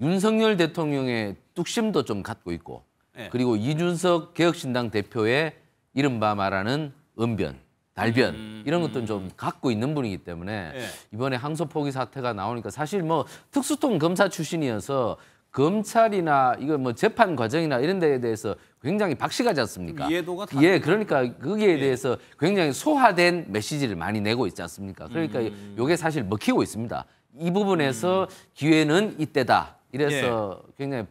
윤석열 대통령의 뚝심도 좀 갖고 있고 예. 그리고 이준석 개혁신당 대표의 이른바 말하는 언변, 달변 이런 것들은 좀 갖고 있는 분이기 때문에 예. 이번에 항소 포기 사태가 나오니까 사실 뭐 특수통 검사 출신이어서 검찰이나 이거 뭐 재판 과정이나 이런 데에 대해서 굉장히 박식하지 않습니까? 이해도가 다 예, 그러니까 거기에 대해서 굉장히 소화된 메시지를 많이 내고 있지 않습니까? 그러니까 이게 사실 먹히고 있습니다. 이 부분에서 기회는 이때다. 이래서 굉장히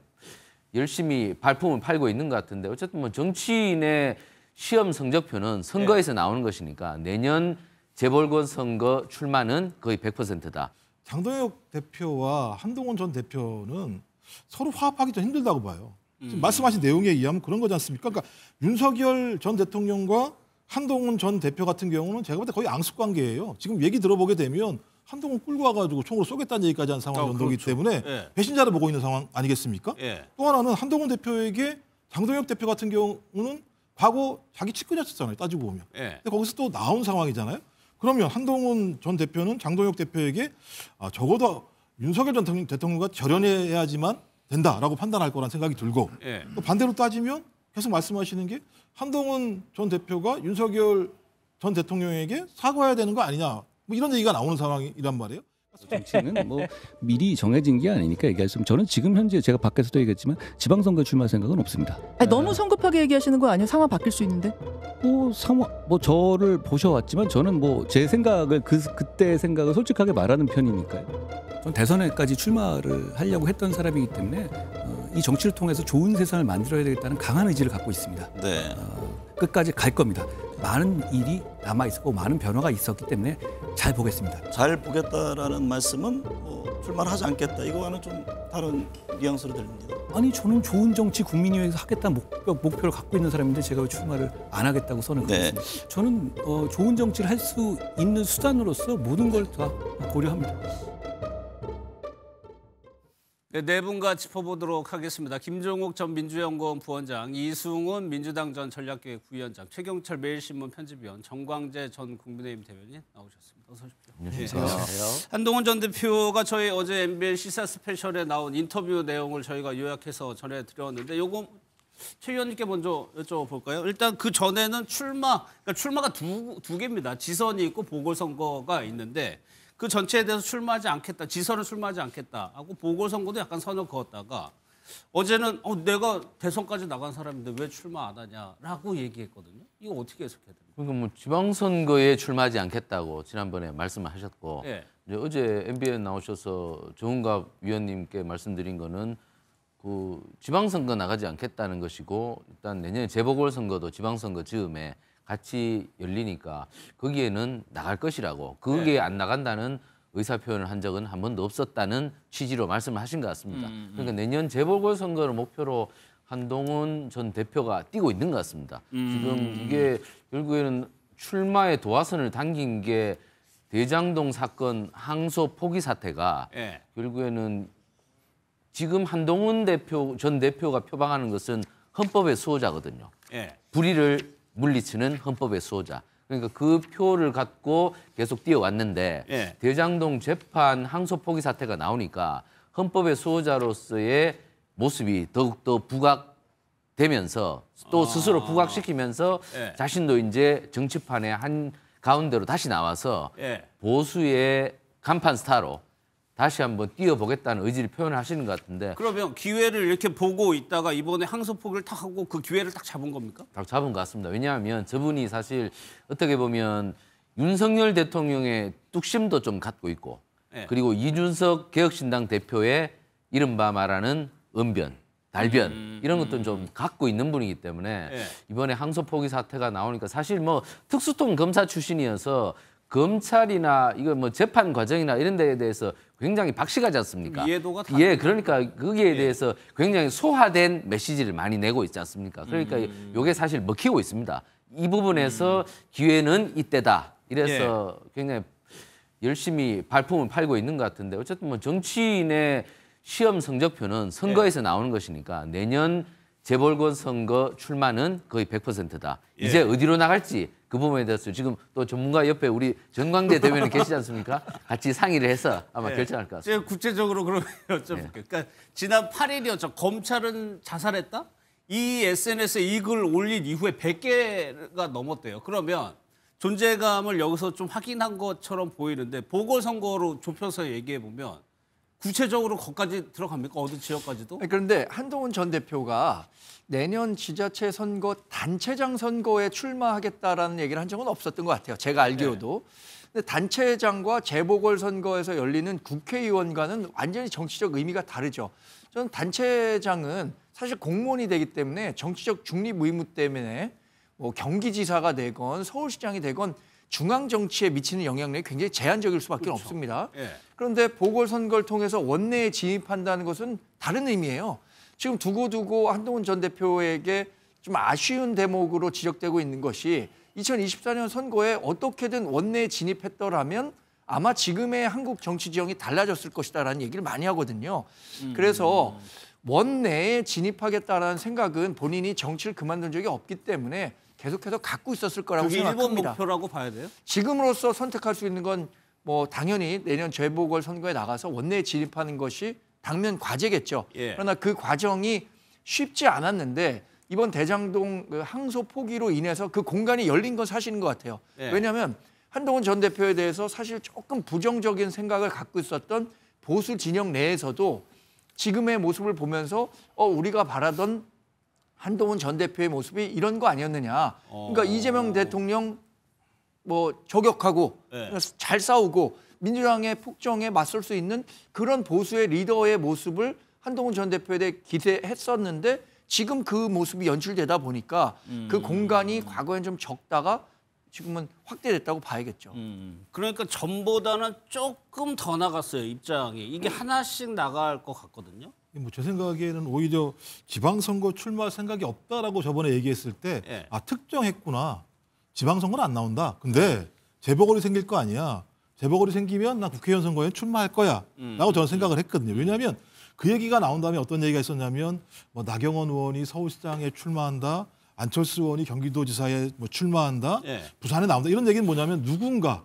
열심히 발품을 팔고 있는 것 같은데 어쨌든 뭐 정치인의 시험 성적표는 선거에서 나오는 것이니까 내년 재보궐 선거 출마는 거의 100%다. 장동혁 대표와 한동훈 전 대표는 서로 화합하기 좀 힘들다고 봐요. 지금 말씀하신 내용에 의하면 그런 거지 않습니까? 그러니까 윤석열 전 대통령과 한동훈 전 대표 같은 경우는 제가 볼 때 거의 앙숙 관계예요. 지금 얘기 들어보게 되면 한동훈 끌고 와가지고 총으로 쏘겠다는 얘기까지 한 상황 정도이기 그렇죠. 때문에 예. 배신자를 보고 있는 상황 아니겠습니까? 예. 또 하나는 한동훈 대표에게 장동혁 대표 같은 경우는 과거 자기 측근이었잖아요. 따지고 보면. 예. 근데 거기서 또 나온 상황이잖아요. 그러면 한동훈 전 대표는 장동혁 대표에게 적어도 윤석열 전 대통령과 절연해야지만 된다라고 판단할 거란 생각이 들고 예. 또 반대로 따지면 계속 말씀하시는 게 한동훈 전 대표가 윤석열 전 대통령에게 사과해야 되는 거 아니냐 뭐 이런 얘기가 나오는 상황이란 말이에요. 정치는 뭐 미리 정해진 게 아니니까 얘기할 수 없는. 저는 지금 현재 제가 밖에서도 얘기했지만 지방선거 출마 생각은 없습니다. 아니, 너무 성급하게 얘기하시는 거 아니에요? 상황 바뀔 수 있는데? 뭐 상황 뭐 저를 보셔왔지만 저는 뭐 제 생각을 그때 생각을 솔직하게 말하는 편이니까요. 전 대선에까지 출마를 하려고 했던 사람이기 때문에 이 정치를 통해서 좋은 세상을 만들어야 되겠다는 강한 의지를 갖고 있습니다. 네. 끝까지 갈 겁니다. 많은 일이 남아 있었고 많은 변화가 있었기 때문에 잘 보겠습니다. 잘 보겠다라는 말씀은 뭐 출마를 하지 않겠다 이거와는 좀 다른 뉘앙스로 들립니다. 아니 저는 좋은 정치 국민을 위해서 하겠다는 목표를 갖고 있는 사람인데 제가 왜 출마를 안 하겠다고 선을 네. 그었습니다. 저는 좋은 정치를 할 수 있는 수단으로서 모든 걸 다 고려합니다. 네 분과 짚어보도록 하겠습니다. 김종욱 전 민주연구원 부원장, 이승훈 민주당 전 전략기획 부위원장, 최경철 매일신문 편집위원, 정광재 전 국민의힘 대변인 나오셨습니다. 어서 오십시오. 안녕하세요. 한동훈 전 대표가 저희 어제 MBN 시사 스페셜에 나온 인터뷰 내용을 저희가 요약해서 전해드렸는데 요거 최 의원님께 먼저 여쭤볼까요? 일단 그 전에는 출마가 두 개입니다. 지선이 있고 보궐선거가 있는데 그 전체에 대해서 출마하지 않겠다, 지선은 출마하지 않겠다 하고 보궐선거도 약간 선을 그었다가 어제는 내가 대선까지 나간 사람인데 왜 출마 안 하냐라고 얘기했거든요. 이거 어떻게 해석해야 됩니까? 그러니까 뭐 지방선거에 출마하지 않겠다고 지난번에 말씀을 하셨고 예. 이제 어제 MBN 나오셔서 정은갑 위원님께 말씀드린 거는 그 지방선거 나가지 않겠다는 것이고 일단 내년에 재보궐선거도 지방선거 즈음에 같이 열리니까 거기에는 나갈 것이라고 거기에 안 나간다는 의사표현을 한 적은 한 번도 없었다는 취지로 말씀을 하신 것 같습니다. 그러니까 내년 재보궐선거를 목표로 한동훈 전 대표가 뛰고 있는 것 같습니다. 지금 이게 결국에는 출마의 도화선을 당긴 게 대장동 사건 항소 포기 사태가 예. 결국에는 지금 한동훈 전 대표가 표방하는 것은 헌법의 수호자거든요. 예. 불의를 물리치는 헌법의 수호자. 그러니까 그 표를 갖고 계속 뛰어왔는데 예. 대장동 재판 항소 포기 사태가 나오니까 헌법의 수호자로서의 모습이 더욱더 부각되면서 또 스스로 부각시키면서 예. 자신도 이제 정치판의 한 가운데로 다시 나와서 예. 보수의 간판 스타로 다시 한번 뛰어보겠다는 의지를 표현하시는 것 같은데 그러면 기회를 이렇게 보고 있다가 이번에 항소포기를 딱 하고 그 기회를 딱 잡은 겁니까? 딱 잡은 것 같습니다. 왜냐하면 저분이 사실 어떻게 보면 윤석열 대통령의 뚝심도 좀 갖고 있고 예. 그리고 이준석 개혁신당 대표의 이른바 말하는 언변, 달변 이런 것들은 좀 갖고 있는 분이기 때문에 예. 이번에 항소 포기 사태가 나오니까 사실 뭐 특수통 검사 출신이어서 검찰이나 이거 뭐 재판 과정이나 이런 데에 대해서 굉장히 박식하지 않습니까? 이해도가 다 예, 그러니까 거기에 대해서 굉장히 소화된 메시지를 많이 내고 있지 않습니까? 그러니까 이게 사실 먹히고 있습니다. 이 부분에서 기회는 이때다. 이래서 굉장히 열심히 발품을 팔고 있는 것 같은데 어쨌든 뭐 정치인의 시험 성적표는 선거에서 나오는 것이니까 내년 재보궐 선거 출마는 거의 100%다. 이제 어디로 나갈지 그 부분에 대해서 지금 또 전문가 옆에 우리 정광대 대변인 계시지 않습니까? 같이 상의를 해서 아마 결정할 것 같습니다. 제가 구체적으로 그러면 여쭤볼게요. 그러니까 지난 8일이었죠. 검찰은 자살했다? 이 SNS에 이 글 올린 이후에 100개가 넘었대요. 그러면 존재감을 여기서 좀 확인한 것처럼 보이는데 보궐선거로 좁혀서 얘기해 보면 구체적으로 거기까지 들어갑니까? 어느 지역까지도? 그런데 한동훈 전 대표가 내년 지자체 선거 단체장 선거에 출마하겠다라는 얘기를 한 적은 없었던 것 같아요. 제가 알기로도. 근데 단체장과 재보궐선거에서 열리는 국회의원과는 완전히 정치적 의미가 다르죠. 저는 단체장은 사실 공무원이 되기 때문에 정치적 중립 의무 때문에 뭐 경기지사가 되건 서울시장이 되건 중앙 정치에 미치는 영향력이 굉장히 제한적일 수밖에 없습니다. 그런데 보궐선거를 통해서 원내에 진입한다는 것은 다른 의미예요. 지금 두고두고 한동훈 전 대표에게 좀 아쉬운 대목으로 지적되고 있는 것이 2024년 선거에 어떻게든 원내에 진입했더라면 아마 지금의 한국 정치 지형이 달라졌을 것이다라는 얘기를 많이 하거든요. 그래서 원내에 진입하겠다라는 생각은 본인이 정치를 그만둔 적이 없기 때문에 계속해서 갖고 있었을 거라고 그게 생각합니다. 일본 목표라고 봐야 돼요? 지금으로서 선택할 수 있는 건 뭐 당연히 내년 재보궐 선거에 나가서 원내에 진입하는 것이 당면 과제겠죠. 그러나 그 과정이 쉽지 않았는데 이번 대장동 그 항소 포기로 인해서 그 공간이 열린 건 사실인 것 같아요. 왜냐하면 한동훈 전 대표에 대해서 사실 조금 부정적인 생각을 갖고 있었던 보수 진영 내에서도 지금의 모습을 보면서 우리가 바라던 한동훈 전 대표의 모습이 이런 거 아니었느냐. 그러니까 이재명 대통령 뭐 저격하고 잘 싸우고 민주당의 폭정에 맞설 수 있는 그런 보수의 리더의 모습을 한동훈 전 대표에 대해 기대했었는데 지금 그 모습이 연출되다 보니까 그 공간이 과거엔 좀 적다가 지금은 확대됐다고 봐야겠죠. 그러니까 전보다는 조금 더 나갔어요, 입장이. 이게 하나씩 나갈 것 같거든요. 뭐 제 생각에는 오히려 지방선거 출마 생각이 없다라고 저번에 얘기했을 때 특정했구나. 지방선거는 안 나온다. 근데 재보궐이 생길 거 아니야. 재보궐이 생기면 나 국회의원 선거에 출마할 거야. 라고 저는 생각을 했거든요. 왜냐하면 그 얘기가 나온 다음에 어떤 얘기가 있었냐면 뭐 나경원 의원이 서울시장에 출마한다. 안철수 의원이 경기도지사에 뭐 출마한다. 부산에 나온다. 이런 얘기는 뭐냐면 누군가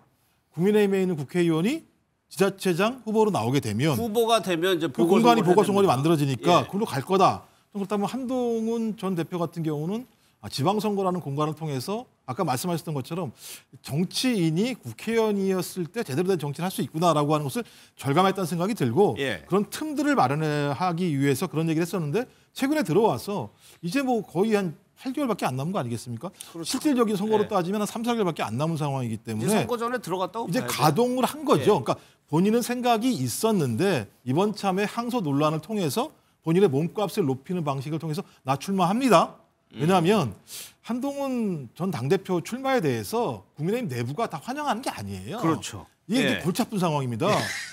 국민의힘에 있는 국회의원이 지자체장 후보로 나오게 되면 후보가 되면 이제 그 공간이 보궐선거가 만들어지니까 그걸로 갈 거다. 그렇다면 한동훈 전 대표 같은 경우는 지방선거라는 공간을 통해서 아까 말씀하셨던 것처럼 정치인이 국회의원이었을 때 제대로 된 정치를 할 수 있구나라고 하는 것을 절감했다는 생각이 들고 그런 틈들을 마련하기 위해서 그런 얘기를 했었는데 최근에 들어와서 이제 뭐 거의 한 8개월밖에 안 남은 거 아니겠습니까? 실질적인 선거로 따지면 한 3, 4개월밖에 안 남은 상황이기 때문에 이제 선거 전에 들어갔다고 이제 봐야 가동을 한 거죠. 그러니까 본인은 생각이 있었는데 이번 참에 항소 논란을 통해서 본인의 몸값을 높이는 방식을 통해서 나 출마합니다. 왜냐하면 한동훈 전 당대표 출마에 대해서 국민의힘 내부가 다 환영하는 게 아니에요. 그렇죠. 이게 골치 아픈 상황입니다.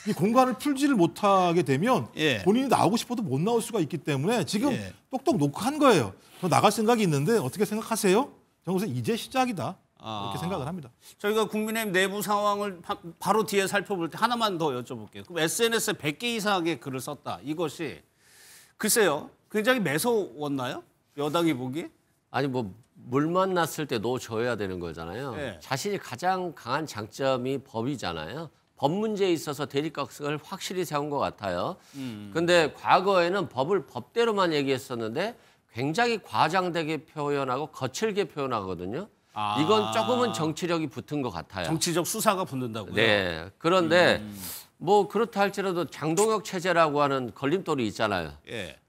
이 공간을 풀지를 못하게 되면 본인이 나오고 싶어도 못 나올 수가 있기 때문에 지금 똑똑 놓고 한 거예요. 저 나갈 생각이 있는데 어떻게 생각하세요? 저는 그래서 이제 시작이다. 이렇게 생각을 합니다. 저희가 국민의힘 내부 상황을 바로 뒤에 살펴볼 때 하나만 더 여쭤볼게요. 그럼 SNS에 100개 이상의 글을 썼다. 이것이 글쎄요. 굉장히 매서웠나요? 여당이 보기? 아니 뭐 물 만났을 때 놓줘야 되는 거잖아요. 자신이 가장 강한 장점이 법이잖아요. 법 문제에 있어서 대립각을 확실히 세운 것 같아요. 그런데 과거에는 법을 법대로만 얘기했었는데 굉장히 과장되게 표현하고 거칠게 표현하거든요. 이건 조금은 정치력이 붙은 것 같아요. 정치적 수사가 붙는다고요? 네. 그런데 뭐 그렇다 할지라도 장동혁 체제라고 하는 걸림돌이 있잖아요.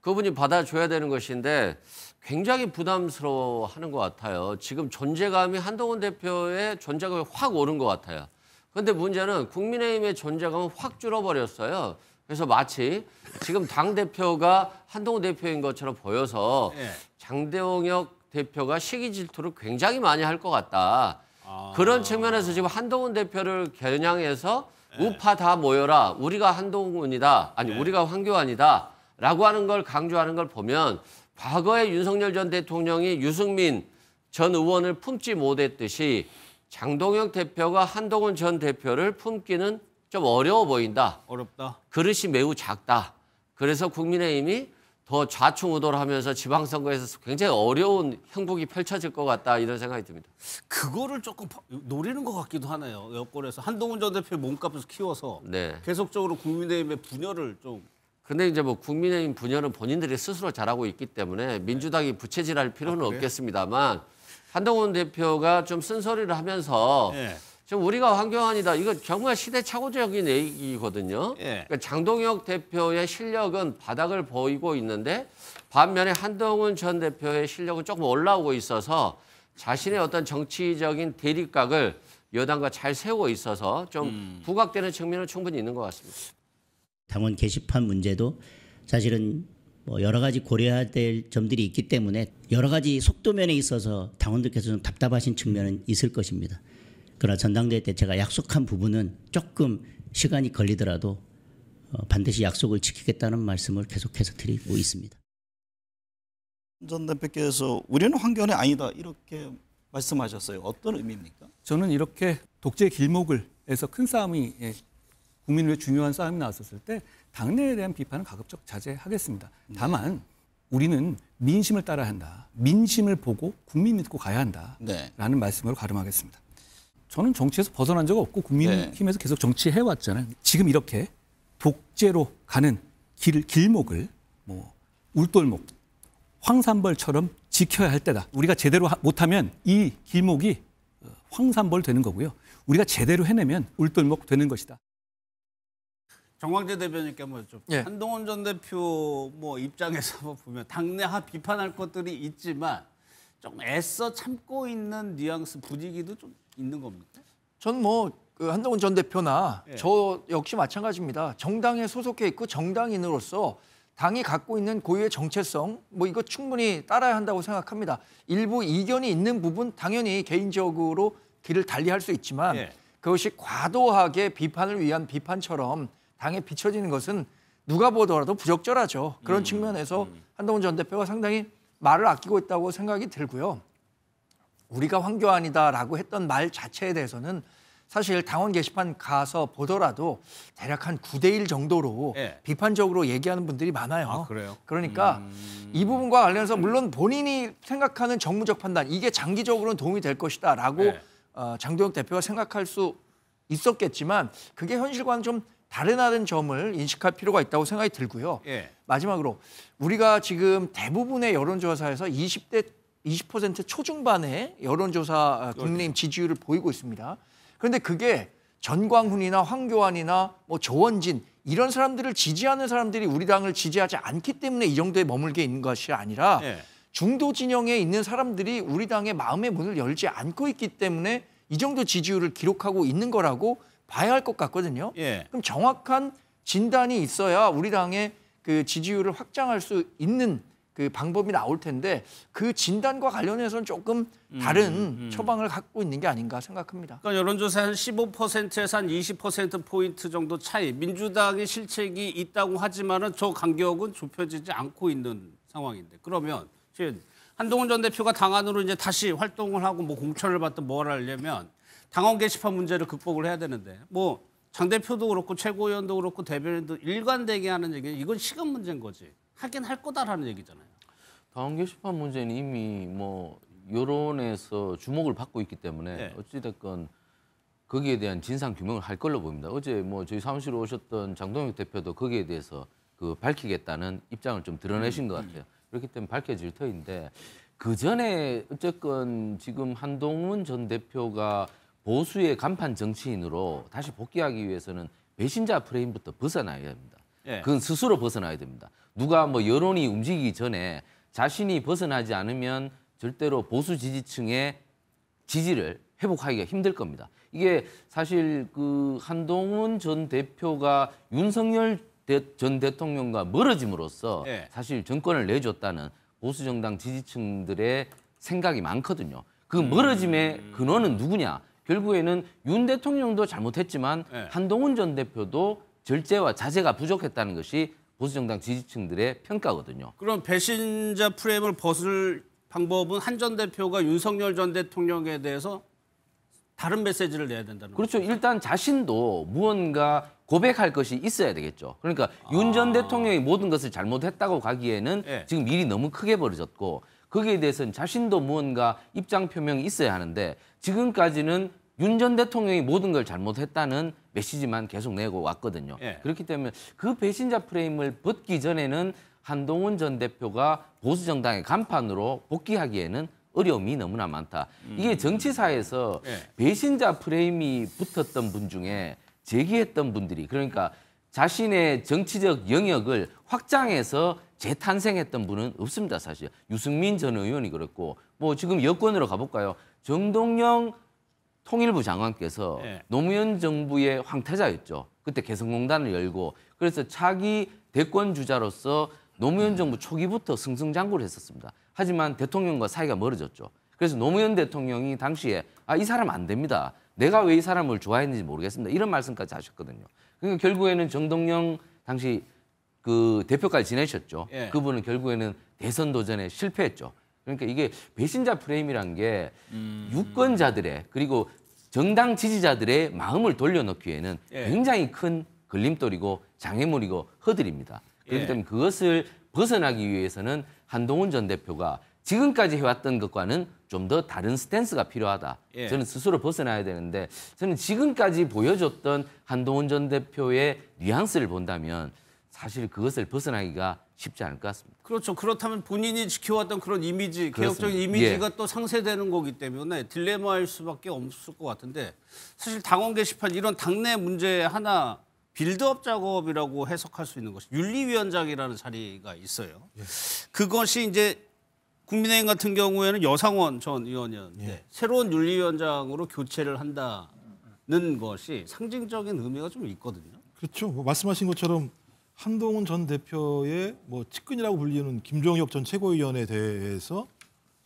그분이 받아줘야 되는 것인데 굉장히 부담스러워하는 것 같아요. 지금 존재감이 한동훈 대표의 존재감이 확 오른 것 같아요. 그런데 문제는 국민의힘의 존재감은 확 줄어버렸어요. 그래서 마치 지금 당대표가 한동훈 대표인 것처럼 보여서 장동혁 대표가 시기 질투를 굉장히 많이 할 것 같다. 그런 측면에서 지금 한동훈 대표를 겨냥해서 우파 다 모여라. 우리가 한동훈이다. 아니 우리가 황교안이다. 라고 하는 걸 강조하는 걸 보면 과거에 윤석열 전 대통령이 유승민 전 의원을 품지 못했듯이 장동혁 대표가 한동훈 전 대표를 품기는 좀 어려워 보인다. 어렵다. 그릇이 매우 작다. 그래서 국민의힘이 더 좌충우돌 하면서 지방선거에서 굉장히 어려운 형국이 펼쳐질 것 같다 이런 생각이 듭니다. 그거를 조금 노리는 것 같기도 하네요. 여권에서 한동훈 전 대표의 몸값을 키워서 네. 계속적으로 국민의힘의 분열을 좀. 근데 이제 뭐 국민의힘 분열은 본인들이 스스로 잘하고 있기 때문에 민주당이 부채질할 필요는 없겠습니다만 한동훈 대표가 좀 쓴소리를 하면서 예. 지금 우리가 황교안이다. 이거 정말 시대착오적인 얘기거든요. 예. 그러니까 장동혁 대표의 실력은 바닥을 보이고 있는데 반면에 한동훈 전 대표의 실력은 조금 올라오고 있어서 자신의 어떤 정치적인 대립각을 여당과 잘 세우고 있어서 좀 부각되는 측면은 충분히 있는 것 같습니다. 당원 게시판 문제도 사실은 뭐 여러 가지 고려해야 될 점들이 있기 때문에 여러 가지 속도면에 있어서 당원들께서 좀 답답하신 측면은 있을 것입니다. 그러나 전당대회 때 제가 약속한 부분은 조금 시간이 걸리더라도 반드시 약속을 지키겠다는 말씀을 계속해서 드리고 있습니다. 전 대표께서 우리는 황교안이 아니다 이렇게 말씀하셨어요. 어떤 의미입니까? 저는 이렇게 독재 길목을에서 큰 싸움이 국민을 위해 중요한 싸움이 나왔었을 때 당내에 대한 비판은 가급적 자제하겠습니다. 다만 우리는 민심을 따라야 한다. 민심을 보고 국민 믿고 가야 한다라는 말씀으로 가름하겠습니다. 저는 정치에서 벗어난 적 없고 국민의힘에서 계속 정치해왔잖아요. 지금 이렇게 독재로 가는 길목을 뭐 울돌목, 황산벌처럼 지켜야 할 때다. 우리가 제대로 못하면 이 길목이 황산벌 되는 거고요. 우리가 제대로 해내면 울돌목 되는 것이다. 정광재 대변인께 한번 좀 예. 한동훈 전 대표 뭐 입장에서 한번 보면 당내 비판할 것들이 있지만 좀 애써 참고 있는 뉘앙스 분위기도 좀 있는 겁니까? 전 뭐 그 한동훈 전 대표나 예. 저 역시 마찬가지입니다. 정당에 소속해 있고 정당인으로서 당이 갖고 있는 고유의 정체성 뭐 이거 충분히 따라야 한다고 생각합니다. 일부 이견이 있는 부분 당연히 개인적으로 길을 달리할 수 있지만 예. 그것이 과도하게 비판을 위한 비판처럼 당에 비춰지는 것은 누가 보더라도 부적절하죠. 그런 측면에서 한동훈 전 대표가 상당히 말을 아끼고 있다고 생각이 들고요. 우리가 황교안이다라고 했던 말 자체에 대해서는 사실 당원 게시판 가서 보더라도 대략 한 9대1 정도로 예. 비판적으로 얘기하는 분들이 많아요. 아, 그래요? 그러니까 이 부분과 관련해서 물론 본인이 생각하는 정무적 판단 이게 장기적으로는 도움이 될 것이다라고 예. 장동혁 대표가 생각할 수 있었겠지만 그게 현실과는 좀 다른 점을 인식할 필요가 있다고 생각이 들고요. 예. 마지막으로 우리가 지금 대부분의 여론조사에서 20% 초중반의 여론조사 국민의힘 지지율을 보이고 있습니다. 그런데 그게 전광훈이나 황교안이나 뭐 조원진 이런 사람들을 지지하는 사람들이 우리 당을 지지하지 않기 때문에 이 정도에 머물게 있는 것이 아니라 예. 중도 진영에 있는 사람들이 우리 당의 마음의 문을 열지 않고 있기 때문에 이 정도 지지율을 기록하고 있는 거라고 봐야 할 것 같거든요. 예. 그럼 정확한 진단이 있어야 우리 당의 그 지지율을 확장할 수 있는 그 방법이 나올 텐데 그 진단과 관련해서는 조금 다른 처방을 갖고 있는 게 아닌가 생각합니다. 그러니까 여론조사 한 15%에서 한 20%포인트 정도 차이. 민주당의 실책이 있다고 하지만은 저 간격은 좁혀지지 않고 있는 상황인데. 그러면 지금 한동훈 전 대표가 당 안으로 이제 다시 활동을 하고 뭐 공천을 받든 뭘 하려면 당원 게시판 문제를 극복을 해야 되는데 뭐 장 대표도 그렇고 최고위원도 그렇고 대변인도 일관되게 하는 얘기는 이건 시간 문제인 거지. 하긴 할 거다라는 얘기잖아요. 당원 게시판 문제는 이미 뭐 여론에서 주목을 받고 있기 때문에 네. 어찌됐건 거기에 대한 진상 규명을 할 걸로 보입니다. 어제 뭐 저희 사무실에 오셨던 장동혁 대표도 거기에 대해서 그 밝히겠다는 입장을 좀 드러내신 것 같아요. 그렇기 때문에 밝혀질 터인데 그 전에 어쨌건 지금 한동훈 전 대표가 보수의 간판 정치인으로 다시 복귀하기 위해서는 배신자 프레임부터 벗어나야 됩니다. 예. 그건 스스로 벗어나야 됩니다. 누가 뭐 여론이 움직이기 전에 자신이 벗어나지 않으면 절대로 보수 지지층의 지지를 회복하기가 힘들 겁니다. 이게 사실 그 한동훈 전 대표가 윤석열 전 대통령과 멀어짐으로써 예. 사실 정권을 내줬다는 보수 정당 지지층들의 생각이 많거든요. 그 멀어짐의 근원은 누구냐? 결국에는 윤 대통령도 잘못했지만 예. 한동훈 전 대표도 절제와 자제가 부족했다는 것이 보수정당 지지층들의 평가거든요. 그럼 배신자 프레임을 벗을 방법은 한 전 대표가 윤석열 전 대통령에 대해서 다른 메시지를 내야 된다는 거죠. 그렇죠. 일단 자신도 무언가 고백할 것이 있어야 되겠죠. 그러니까 윤 전 대통령이 모든 것을 잘못했다고 가기에는 예. 지금 일이 너무 크게 벌어졌고 거기에 대해서는 자신도 무언가 입장 표명이 있어야 하는데 지금까지는 윤 전 대통령이 모든 걸 잘못했다는 메시지만 계속 내고 왔거든요. 예. 그렇기 때문에 그 배신자 프레임을 벗기 전에는 한동훈 전 대표가 보수 정당의 간판으로 복귀하기에는 어려움이 너무나 많다. 이게 정치사에서 예. 배신자 프레임이 붙었던 분 중에 제기했던 분들이 그러니까 자신의 정치적 영역을 확장해서 재탄생했던 분은 없습니다. 사실 유승민 전 의원이 그렇고 뭐 지금 여권으로 가볼까요? 정동영 통일부 장관께서 예. 노무현 정부의 황태자였죠. 그때 개성공단을 열고 그래서 차기 대권 주자로서 노무현 정부 초기부터 승승장구를 했었습니다. 하지만 대통령과 사이가 멀어졌죠. 그래서 노무현 대통령이 당시에 이 사람 안 됩니다. 내가 왜 이 사람을 좋아했는지 모르겠습니다. 이런 말씀까지 하셨거든요. 그러니까 결국에는 정동영 당시 그 대표까지 지내셨죠. 예. 그분은 결국에는 대선 도전에 실패했죠. 그러니까 이게 배신자 프레임이란 게 유권자들의 그리고 정당 지지자들의 마음을 돌려놓기에는 예. 굉장히 큰 걸림돌이고 장애물이고 허들입니다. 그렇기 예. 때문에 그것을 벗어나기 위해서는 한동훈 전 대표가 지금까지 해왔던 것과는 좀 더 다른 스탠스가 필요하다. 예. 저는 스스로 벗어나야 되는데 저는 지금까지 보여줬던 한동훈 전 대표의 뉘앙스를 본다면 사실 그것을 벗어나기가 쉽지 않을 것 같습니다. 그렇죠. 그렇다면 본인이 지켜왔던 그런 이미지, 그렇습니다. 개혁적인 이미지가 또 상쇄되는 거기 때문에 딜레마일 수밖에 없을 것 같은데 사실 당원 게시판 이런 당내 문제 하나 빌드업 작업이라고 해석할 수 있는 것이 윤리위원장이라는 자리가 있어요. 그것이 이제 국민의힘 같은 경우에는 여상원 전 의원이었는데 새로운 윤리위원장으로 교체를 한다는 것이 상징적인 의미가 좀 있거든요. 그렇죠. 뭐 말씀하신 것처럼 한동훈 전 대표의 뭐 측근이라고 불리는 김종혁 전 최고위원에 대해서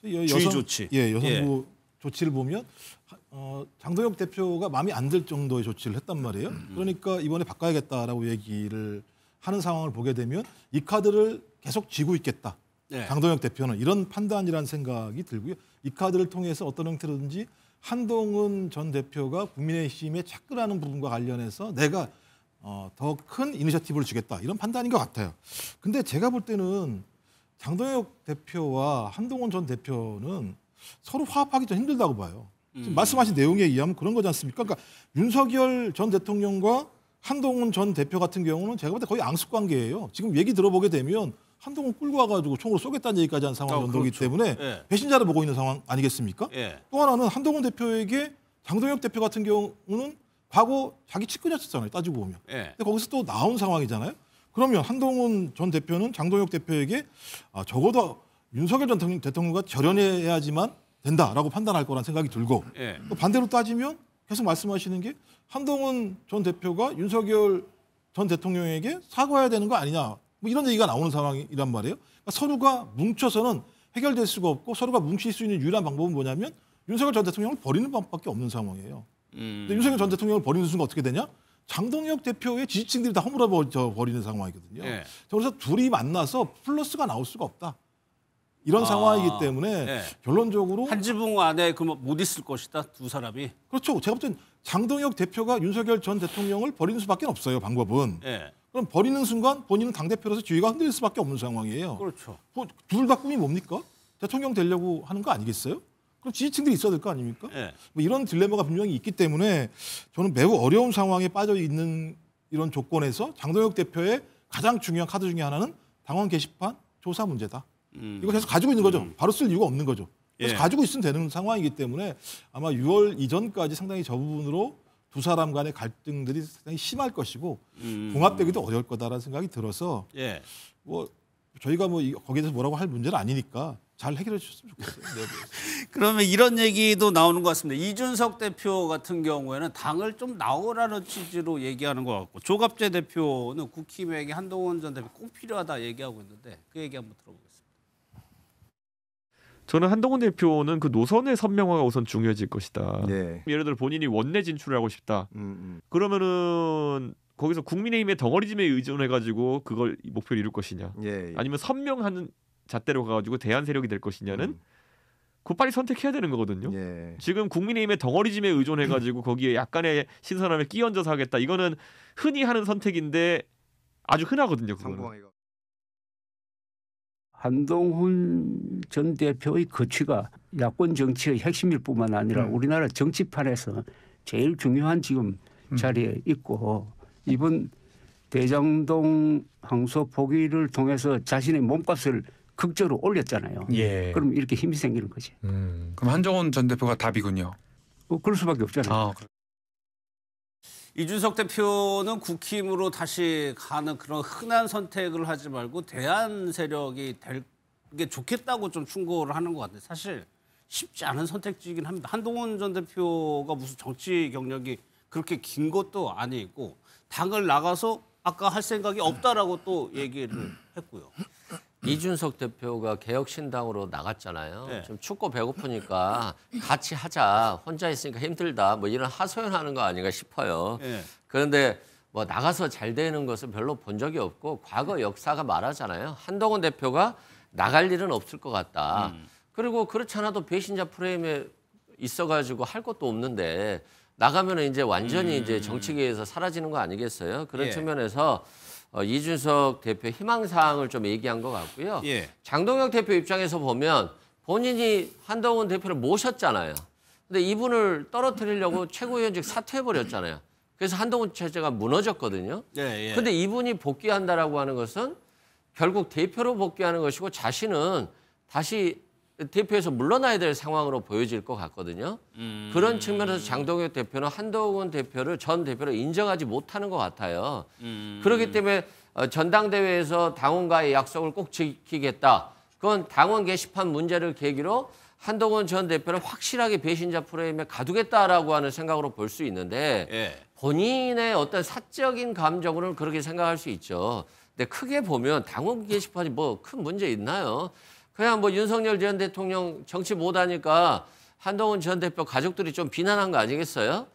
주의 조치. 여성부 조치를 보면 장동혁 대표가 마음에 안 들 정도의 조치를 했단 말이에요. 그러니까 이번에 바꿔야겠다라고 얘기를 하는 상황을 보게 되면 이 카드를 계속 쥐고 있겠다. 네. 장동혁 대표는 이런 판단이라는 생각이 들고요. 이 카드를 통해서 어떤 형태로든지 한동훈 전 대표가 국민의힘에 착근하는 부분과 관련해서 내가 더 큰 이니셔티브를 주겠다 이런 판단인 것 같아요. 근데 제가 볼 때는 장동혁 대표와 한동훈 전 대표는 서로 화합하기 좀 힘들다고 봐요. 지금 말씀하신 내용에 의하면 그런 거지 않습니까? 그러니까 윤석열 전 대통령과 한동훈 전 대표 같은 경우는 제가 볼 때 거의 앙숙 관계예요. 지금 얘기 들어보게 되면 한동훈 끌고 와가지고 총으로 쏘겠다는 얘기까지 한 상황이 연동이기 그렇죠. 때문에 예. 배신자를 보고 있는 상황 아니겠습니까? 예. 또 하나는 한동훈 대표에게 장동혁 대표 같은 경우는 과거 자기 측근이었잖아요. 따지고 보면. 예. 근데 거기서 또 나온 상황이잖아요. 그러면 한동훈 전 대표는 장동혁 대표에게 적어도 윤석열 전 대통령과 절연해야지만 된다라고 판단할 거란 생각이 들고 예. 또 반대로 따지면 계속 말씀하시는 게 한동훈 전 대표가 윤석열 전 대통령에게 사과해야 되는 거 아니냐 뭐 이런 얘기가 나오는 상황이란 말이에요. 그러니까 서로가 뭉쳐서는 해결될 수가 없고 서로가 뭉칠 수 있는 유일한 방법은 뭐냐면 윤석열 전 대통령을 버리는 방법밖에 없는 상황이에요. 근데 윤석열 전 대통령을 버리는 순간 어떻게 되냐? 장동혁 대표의 지지층들이 다 허물어 버리는 상황이거든요. 예. 그래서 둘이 만나서 플러스가 나올 수가 없다. 이런 상황이기 때문에 예. 결론적으로 한 지붕 안에 그못 있을 것이다 두 사람이. 그렇죠. 제가 볼 땐 장동혁 대표가 윤석열 전 대통령을 버리는 수밖에 없어요. 방법은. 예. 그럼 버리는 순간 본인은 당대표로서 지위가 흔들릴 수밖에 없는 상황이에요. 그렇죠. 둘 다 꿈이 뭡니까? 대통령 되려고 하는 거 아니겠어요? 그럼 지지층들이 있어야 될 거 아닙니까? 예. 뭐 이런 딜레마가 분명히 있기 때문에 저는 매우 어려운 상황에 빠져 있는 이런 조건에서 장동혁 대표의 가장 중요한 카드 중에 하나는 당원 게시판 조사 문제다. 이거 계속 가지고 있는 거죠. 바로 쓸 이유가 없는 거죠. 그래서 예. 가지고 있으면 되는 상황이기 때문에 아마 6월 이전까지 상당히 저 부분으로 두 사람 간의 갈등들이 상당히 심할 것이고 봉합되기도 어려울 거다라는 생각이 들어서 예. 뭐 저희가 뭐 거기에 대해서 뭐라고 할 문제는 아니니까 잘 해결해 주셨으면 좋겠어요. 네. 그러면 이런 얘기도 나오는 것 같습니다. 이준석 대표 같은 경우에는 당을 좀 나오라는 취지로 얘기하는 것 같고 조갑재 대표는 국힘에게 한동훈 전 대표 꼭 필요하다 얘기하고 있는데 그 얘기 한번 들어보겠습니다. 저는 한동훈 대표는 그 노선의 선명화가 우선 중요해질 것이다. 네. 예를 들어 본인이 원내 진출을 하고 싶다. 그러면은 거기서 국민의힘의 덩어리즘에 의존해가지고 그걸 목표를 이룰 것이냐. 예. 아니면 선명하는 잣대로 가가지고 대안 세력이 될 것이냐는 그거 빨리 선택해야 되는 거거든요. 예. 지금 국민의힘의 덩어리짐에 의존해가지고 거기에 약간의 신선함을 끼얹어서 하겠다. 이거는 흔히 하는 선택인데 아주 흔하거든요. 그거는. 한동훈 전 대표의 거취가 야권 정치의 핵심일 뿐만 아니라 우리나라 정치판에서 제일 중요한 지금 자리에 있고 이번 대장동 항소 포기를 통해서 자신의 몸값을 극적으로 올렸잖아요. 예. 그럼 이렇게 힘이 생기는 거지. 그럼 한동훈 전 대표가 답이군요. 그럴 수밖에 없잖아요. 이준석 대표는 국힘으로 다시 가는 그런 흔한 선택을 하지 말고 대안 세력이 될 게 좋겠다고 좀 충고를 하는 것 같아요. 사실 쉽지 않은 선택지이긴 합니다. 한동훈 전 대표가 무슨 정치 경력이 그렇게 긴 것도 아니고 당을 나가서 아까 할 생각이 없다라고 또 얘기를 했고요. 이준석 대표가 개혁신당으로 나갔잖아요. 네. 좀 춥고 배고프니까 같이 하자. 혼자 있으니까 힘들다. 뭐 이런 하소연하는 거 아닌가 싶어요. 네. 그런데 뭐 나가서 잘 되는 것은 별로 본 적이 없고 과거 역사가 말하잖아요. 한동훈 대표가 나갈 일은 없을 것 같다. 그리고 그렇지 않아도 배신자 프레임에 있어가지고 할 것도 없는데 나가면 이제 완전히 이제 정치계에서 사라지는 거 아니겠어요? 그런 예. 측면에서 이준석 대표 희망사항을 좀 얘기한 것 같고요. 예. 장동혁 대표 입장에서 보면 본인이 한동훈 대표를 모셨잖아요. 근데 이분을 떨어뜨리려고 최고위원직 사퇴해버렸잖아요. 그래서 한동훈 체제가 무너졌거든요. 예. 근데 이분이 복귀한다라고 하는 것은 결국 대표로 복귀하는 것이고 자신은 다시 대표에서 물러나야 될 상황으로 보여질 것 같거든요. 그런 측면에서 장동혁 대표는 한동훈 대표를 전 대표를 인정하지 못하는 것 같아요. 그렇기 때문에 전당대회에서 당원과의 약속을 꼭 지키겠다. 그건 당원 게시판 문제를 계기로 한동훈 전 대표를 확실하게 배신자 프레임에 가두겠다라고 하는 생각으로 볼 수 있는데 예. 본인의 어떤 사적인 감정으로는 그렇게 생각할 수 있죠. 근데 크게 보면 당원 게시판이 뭐 큰 문제 있나요? 그냥 뭐 윤석열 전 대통령 정치 못하니까 한동훈 전 대표 가족들이 좀 비난한 거 아니겠어요?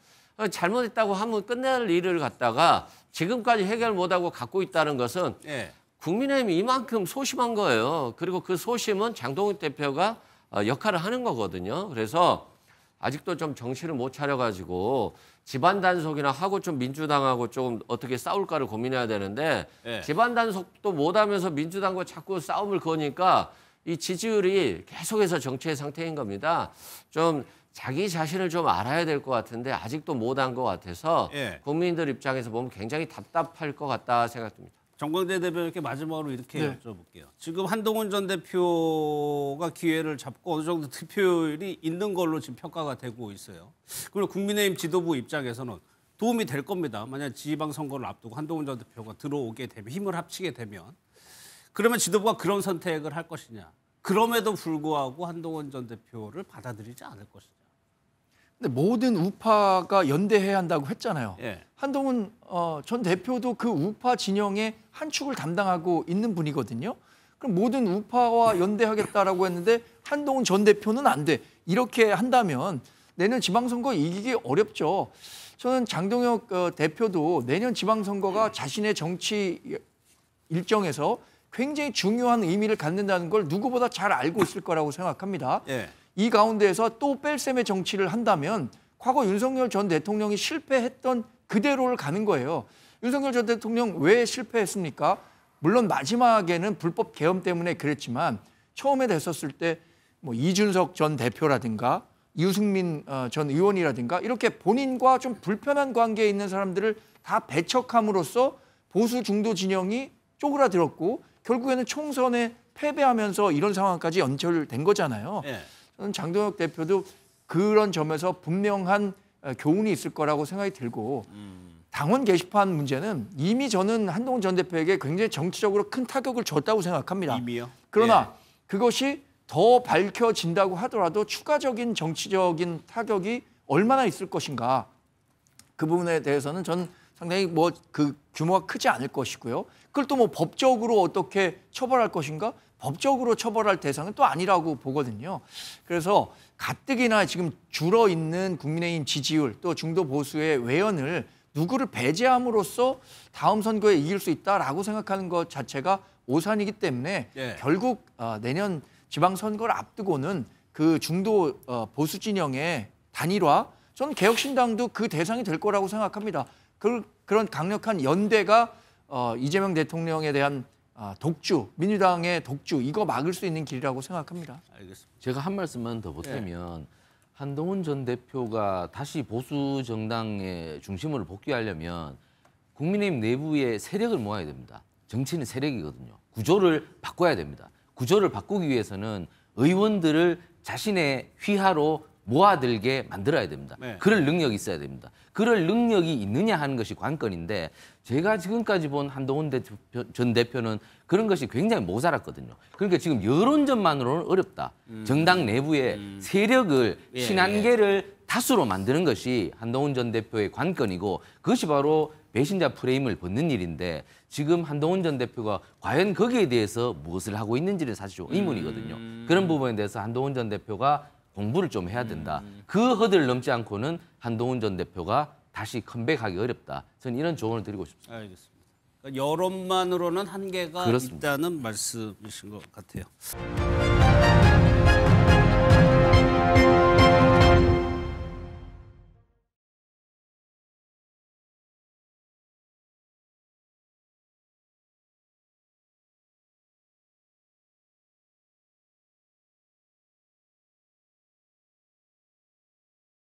잘못했다고 하면 끝낼 일을 갖다가 지금까지 해결 못하고 갖고 있다는 것은 예. 국민의힘이 이만큼 소심한 거예요. 그리고 그 소심은 장동훈 대표가 역할을 하는 거거든요. 그래서 아직도 좀 정신을 못 차려가지고 집안 단속이나 하고 좀 민주당하고 좀 어떻게 싸울까를 고민해야 되는데 예. 집안 단속도 못하면서 민주당과 자꾸 싸움을 거니까 이 지지율이 계속해서 정체의 상태인 겁니다. 좀 자기 자신을 좀 알아야 될 것 같은데 아직도 못한 것 같아서 예. 국민들 입장에서 보면 굉장히 답답할 것 같다 생각됩니다. 정광대 대표님께 마지막으로 이렇게 여쭤볼게요. 지금 한동훈 전 대표가 기회를 잡고 어느 정도 득표율이 있는 걸로 지금 평가가 되고 있어요. 그리고 국민의힘 지도부 입장에서는 도움이 될 겁니다. 만약 지방선거를 앞두고 한동훈 전 대표가 들어오게 되면 힘을 합치게 되면 그러면 지도부가 그런 선택을 할 것이냐. 그럼에도 불구하고 한동훈 전 대표를 받아들이지 않을 것이냐. 근데 모든 우파가 연대해야 한다고 했잖아요. 예. 한동훈 전 대표도 그 우파 진영의 한 축을 담당하고 있는 분이거든요. 그럼 모든 우파와 연대하겠다라고 했는데 한동훈 전 대표는 안 돼. 이렇게 한다면 내년 지방선거 이기기 어렵죠. 저는 장동혁 대표도 내년 지방선거가 자신의 정치 일정에서 굉장히 중요한 의미를 갖는다는 걸 누구보다 잘 알고 있을 거라고 생각합니다. 예. 이 가운데에서 또 뺄셈의 정치를 한다면 과거 윤석열 전 대통령이 실패했던 그대로를 가는 거예요. 윤석열 전 대통령 왜 실패했습니까? 물론 마지막에는 불법 계엄 때문에 그랬지만 처음에 됐었을 때 뭐 이준석 전 대표라든가 유승민 전 의원이라든가 이렇게 본인과 좀 불편한 관계에 있는 사람들을 다 배척함으로써 보수 중도 진영이 쪼그라들었고 결국에는 총선에 패배하면서 이런 상황까지 연출된 거잖아요. 예. 저는 장동혁 대표도 그런 점에서 분명한 교훈이 있을 거라고 생각이 들고 당원 게시판 문제는 이미 저는 한동훈 전 대표에게 굉장히 정치적으로 큰 타격을 줬다고 생각합니다. 이미요? 그러나 그것이 더 밝혀진다고 하더라도 추가적인 정치적인 타격이 얼마나 있을 것인가 그 부분에 대해서는 전 상당히 뭐 그 규모가 크지 않을 것이고요. 그걸 또 뭐 법적으로 어떻게 처벌할 것인가? 법적으로 처벌할 대상은 또 아니라고 보거든요. 그래서 가뜩이나 지금 줄어 있는 국민의힘 지지율 또 중도 보수의 외연을 누구를 배제함으로써 다음 선거에 이길 수 있다라고 생각하는 것 자체가 오산이기 때문에 예. 결국 내년 지방선거를 앞두고는 그 중도 보수 진영의 단일화, 저는 개혁신당도 그 대상이 될 거라고 생각합니다. 그런 강력한 연대가 이재명 대통령에 대한 독주, 민주당의 독주 이거 막을 수 있는 길이라고 생각합니다. 알겠습니다. 제가 한 말씀만 더 보태면 한동훈 전 대표가 다시 보수 정당의 중심으로 복귀하려면 국민의힘 내부의 세력을 모아야 됩니다. 정치는 세력이거든요. 구조를 바꿔야 됩니다. 구조를 바꾸기 위해서는 의원들을 자신의 휘하로 모아들게 만들어야 됩니다. 네. 그럴 능력이 있어야 됩니다. 그럴 능력이 있느냐 하는 것이 관건인데 제가 지금까지 본 한동훈 전 대표는 그런 것이 굉장히 모자랐거든요. 그러니까 지금 여론전만으로는 어렵다. 정당 내부의 세력을 친한계를 다수로 만드는 것이 한동훈 전 대표의 관건이고 그것이 바로 배신자 프레임을 벗는 일인데 지금 한동훈 전 대표가 과연 거기에 대해서 무엇을 하고 있는지는 사실 좀 의문이거든요. 그런 부분에 대해서 한동훈 전 대표가 공부를 좀 해야 된다. 그 허들을 넘지 않고는 한동훈 전 대표가 다시 컴백하기 어렵다. 저는 이런 조언을 드리고 싶습니다. 알겠습니다. 그러니까 여론만으로는 한계가 그렇습니다. 있다는 말씀이신 것 같아요.